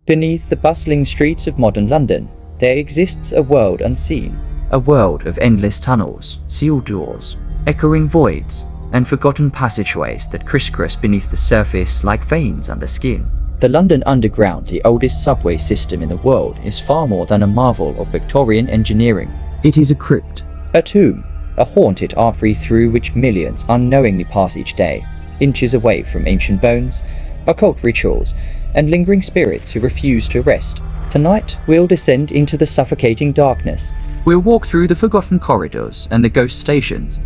Beneath the bustling streets of modern London, there exists a world unseen. A world of endless tunnels, sealed doors, echoing voids, and forgotten passageways that crisscross beneath the surface like veins under skin. The London Underground, the oldest subway system in the world, is far more than a marvel of Victorian engineering. It is a crypt, a tomb, a haunted artery through which millions unknowingly pass each day, inches away from ancient bones, occult rituals, and lingering spirits who refuse to rest. Tonight, we'll descend into the suffocating darkness. We'll walk through the forgotten corridors and the ghost stations,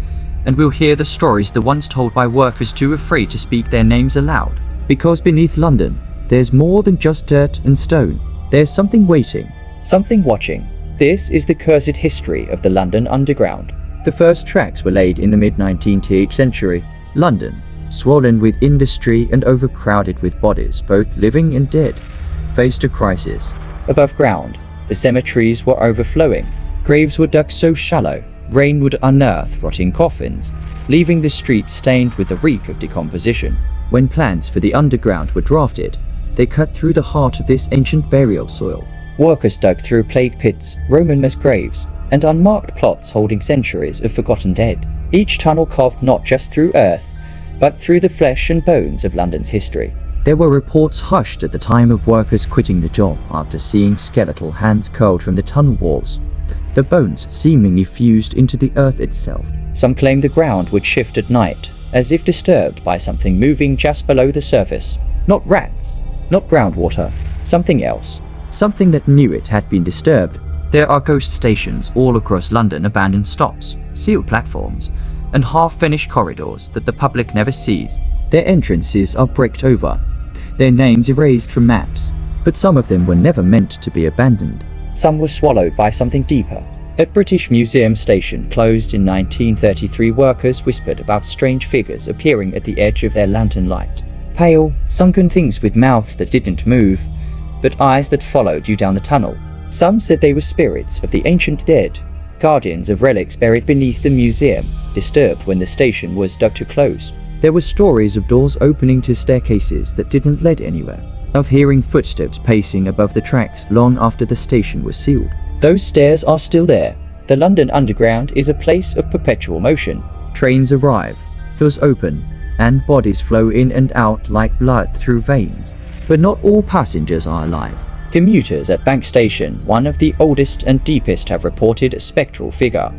and we'll hear the stories the once told by workers too afraid to speak their names aloud. Because beneath London, there's more than just dirt and stone. There's something waiting, something watching. This is the cursed history of the London Underground. The first tracks were laid in the mid-19th century. London, swollen with industry and overcrowded with bodies, both living and dead, faced a crisis. Above ground, the cemeteries were overflowing. Graves were dug so shallow, rain would unearth rotting coffins, leaving the streets stained with the reek of decomposition. When plans for the underground were drafted, they cut through the heart of this ancient burial soil. Workers dug through plague pits, Roman mass graves, and unmarked plots holding centuries of forgotten dead. Each tunnel carved not just through earth, but through the flesh and bones of London's history. There were reports hushed at the time of workers quitting the job after seeing skeletal hands curled from the tunnel walls, the bones seemingly fused into the earth itself. Some claimed the ground would shift at night, as if disturbed by something moving just below the surface. Not rats, not groundwater, something else. Something that knew it had been disturbed. There are ghost stations all across London, abandoned stops, sealed platforms, and half-finished corridors that the public never sees. Their entrances are bricked over, their names erased from maps, but some of them were never meant to be abandoned. Some were swallowed by something deeper. At British Museum Station, closed in 1933, workers whispered about strange figures appearing at the edge of their lantern light. Pale, sunken things with mouths that didn't move, but eyes that followed you down the tunnel. Some said they were spirits of the ancient dead, guardians of relics buried beneath the museum, disturbed when the station was dug to close. There were stories of doors opening to staircases that didn't lead anywhere, of hearing footsteps pacing above the tracks long after the station was sealed. Those stairs are still there. The London Underground is a place of perpetual motion. Trains arrive, doors open, and bodies flow in and out like blood through veins. But not all passengers are alive. Commuters at Bank Station, one of the oldest and deepest, have reported a spectral figure,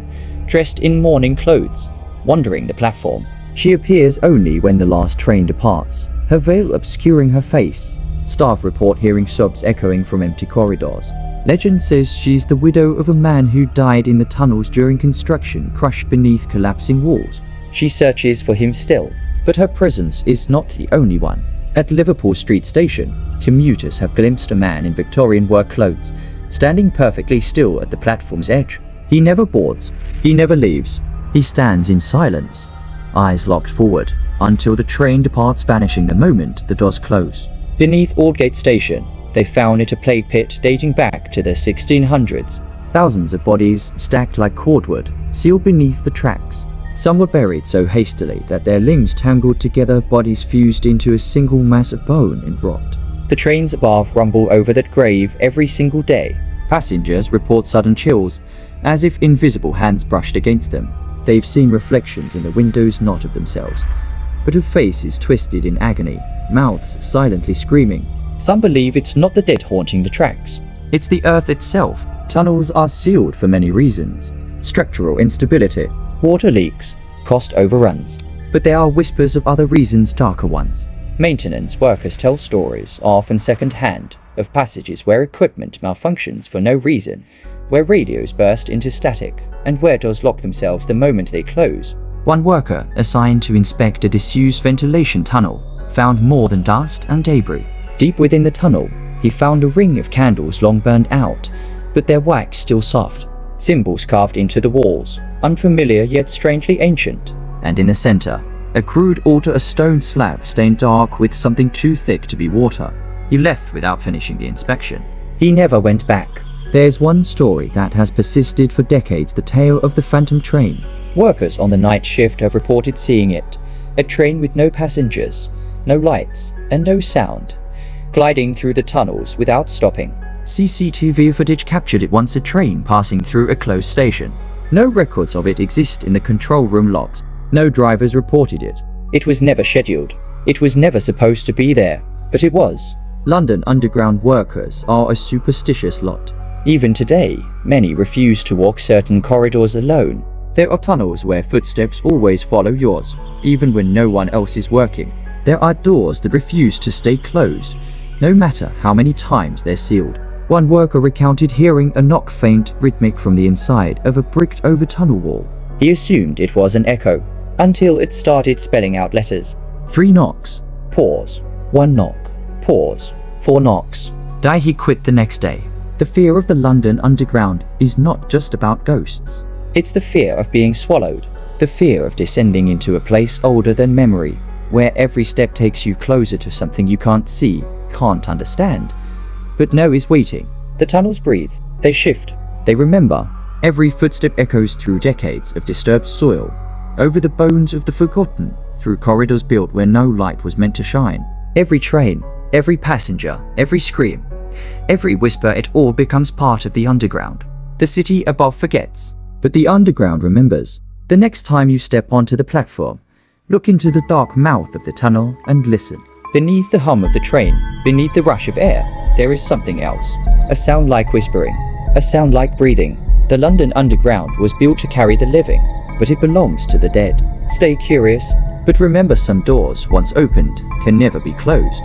dressed in mourning clothes, wandering the platform. She appears only when the last train departs, her veil obscuring her face. Staff report hearing sobs echoing from empty corridors. Legend says she's the widow of a man who died in the tunnels during construction, crushed beneath collapsing walls. She searches for him still, but her presence is not the only one. At Liverpool Street Station, commuters have glimpsed a man in Victorian work clothes, standing perfectly still at the platform's edge. He never boards, he never leaves. He stands in silence, eyes locked forward, until the train departs, vanishing the moment the doors close. Beneath Aldgate Station, they found it a plague pit dating back to the 1600s. Thousands of bodies, stacked like cordwood, sealed beneath the tracks. Some were buried so hastily that their limbs tangled together, bodies fused into a single mass of bone and rot. The trains above rumble over that grave every single day. Passengers report sudden chills, as if invisible hands brushed against them. They've seen reflections in the windows, not of themselves, but of faces twisted in agony, mouths silently screaming. Some believe it's not the dead haunting the tracks. It's the earth itself. Tunnels are sealed for many reasons. Structural instability, water leaks, cost overruns. But there are whispers of other reasons, darker ones. Maintenance workers tell stories, often second-hand, of passages where equipment malfunctions for no reason, where radios burst into static, and where doors lock themselves the moment they close. One worker, assigned to inspect a disused ventilation tunnel, found more than dust and debris. Deep within the tunnel, he found a ring of candles long burned out, but their wax still soft. Symbols carved into the walls, unfamiliar yet strangely ancient. And in the center, a crude altar, a stone slab stained dark with something too thick to be water. He left without finishing the inspection. He never went back. There's one story that has persisted for decades, the tale of the phantom train. Workers on the night shift have reported seeing it. A train with no passengers, no lights, and no sound, gliding through the tunnels without stopping. CCTV footage captured it once a train passing through a closed station. No records of it exist in the control room logs. No drivers reported it. It was never scheduled. It was never supposed to be there, but it was. London Underground workers are a superstitious lot. Even today, many refuse to walk certain corridors alone. There are tunnels where footsteps always follow yours, even when no one else is working. There are doors that refuse to stay closed, no matter how many times they're sealed. One worker recounted hearing a knock faint rhythmic from the inside of a bricked-over tunnel wall. He assumed it was an echo, until it started spelling out letters. 3 knocks. Pause. 1 knock. Pause. 4 knocks. He quit the next day. The fear of the London Underground is not just about ghosts. It's the fear of being swallowed. The fear of descending into a place older than memory, where every step takes you closer to something you can't see, can't understand, but know is waiting. The tunnels breathe. They shift. They remember. Every footstep echoes through decades of disturbed soil, over the bones of the forgotten, through corridors built where no light was meant to shine. Every train, every passenger, every scream, every whisper, it all becomes part of the underground. The city above forgets, but the underground remembers. The next time you step onto the platform, look into the dark mouth of the tunnel and listen. Beneath the hum of the train, beneath the rush of air, there is something else. A sound like whispering, a sound like breathing. The London Underground was built to carry the living, but it belongs to the dead. Stay curious, but remember, some doors once opened can never be closed.